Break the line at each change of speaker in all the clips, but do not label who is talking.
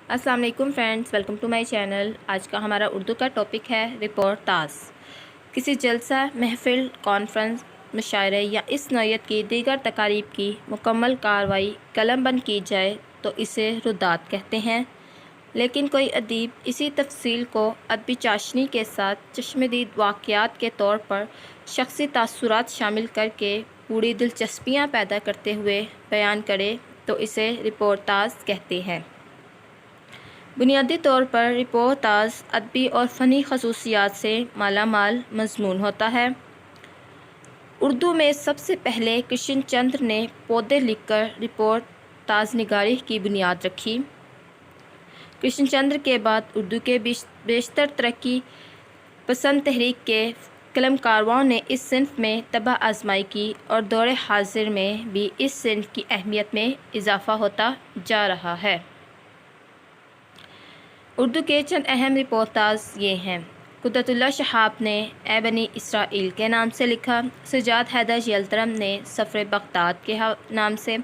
अस्सलाम वालेकुम friends, welcome to my channel. आज का हमारा उर्दू का टॉपिक है रिपोर्टाज। किसी जलसा, महफिल, कॉन्फ्रेंस, मुशायरे या इस नौयत की दीगर तकारीब की मुकम्मल कार्रवाई कलमबंद की जाए तो इसे रुदात कहते हैं। लेकिन कोई अदीब इसी तफसील को अदबी चाशनी के साथ चश्मदीद वाक़यात के तौर पर शख्सी तासुरात शामिल करके पूरी दिलचस्पियाँ पैदा करते हुए बयान करे तो इसे रिपोर्टाज कहते हैं। बुनियादी तौर पर रिपोर्टाज अदबी और फ़नी खसूसियात से मालामाल मज़मून होता है। उर्दू में सबसे पहले कृष्ण चंद्र ने पौधे लिखकर रिपोर्टाज निगारी की बुनियाद रखी। कृष्ण चंद्र के बाद उर्दू के बेशतर तरक्की पसंद तहरीक के कलमकारों ने इस सिन्फ में तबाह आजमाई की और दौर हाजिर में भी इस सिन्फ की अहमियत में इजाफ़ा होता जा रहा है। उर्दू के चंद अहम रिपोर्टाज ये हैं। कुदरतुल्लाह शहाब ने ए बनी इसराइल के नाम से लिखा। सजाद हैदर यलतरम ने सफ़र बगदाद के नाम से।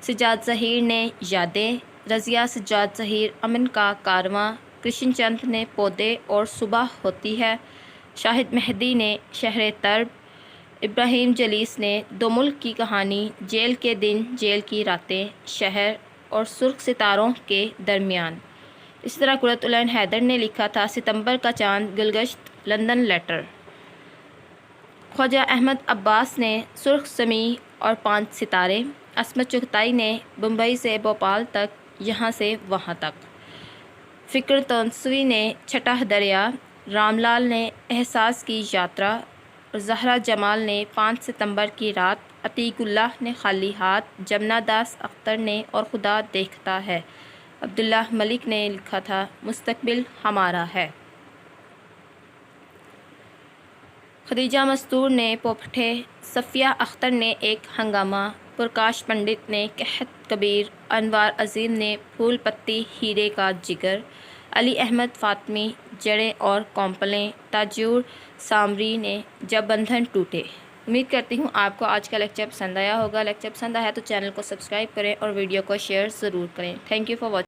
सजाद ज़हीर ने यादें। रज़िया सजाद ज़हीर अमन का कारवां। कृष्ण चंद्र ने पौधे और सुबह होती है। शाहिद मेहदी ने शहर तर्ब। इब्राहिम जलीस ने दो मुल्क की कहानी। जेल के दिन, जेल की रातें, शहर और सुर्ख सितारों के दरमियान। इस तरह कुदरतुल्लाह हैदर ने लिखा था सितंबर का चांद, गिलगश्त, लंदन लेटर। ख्वाजा अहमद अब्बास ने सुर्ख समी और 5 सितारे। असमत चुगताई ने बम्बई से भोपाल तक, यहाँ से वहाँ तक। फ़िक्र तौंसवी ने छठा दरिया। रामलाल ने एहसास की यात्रा और ज़हरा जमाल ने 5 सितंबर की रात। अतीकुल्लाह ने खाली हाथ। जमना दास अख्तर ने और खुदा देखता है। अब्दुल्ला मलिक ने लिखा था मुस्तकबिल हमारा है। खदीजा मस्तूर ने पोपठे। सफ़िया अख्तर ने एक हंगामा। प्रकाश पंडित ने कहत कबीर। अनवार अजीम ने फूल पत्ती हीरे का जिगर। अली अहमद फ़ातमी जड़ें और कौंपलें। ताजूर सामरी ने जब बंधन टूटे। उम्मीद करती हूँ आपको आज का लेक्चर पसंद आया होगा। लेक्चर पसंद आया तो चैनल को सब्सक्राइब करें और वीडियो को शेयर ज़रूर करें। Thank you for watching.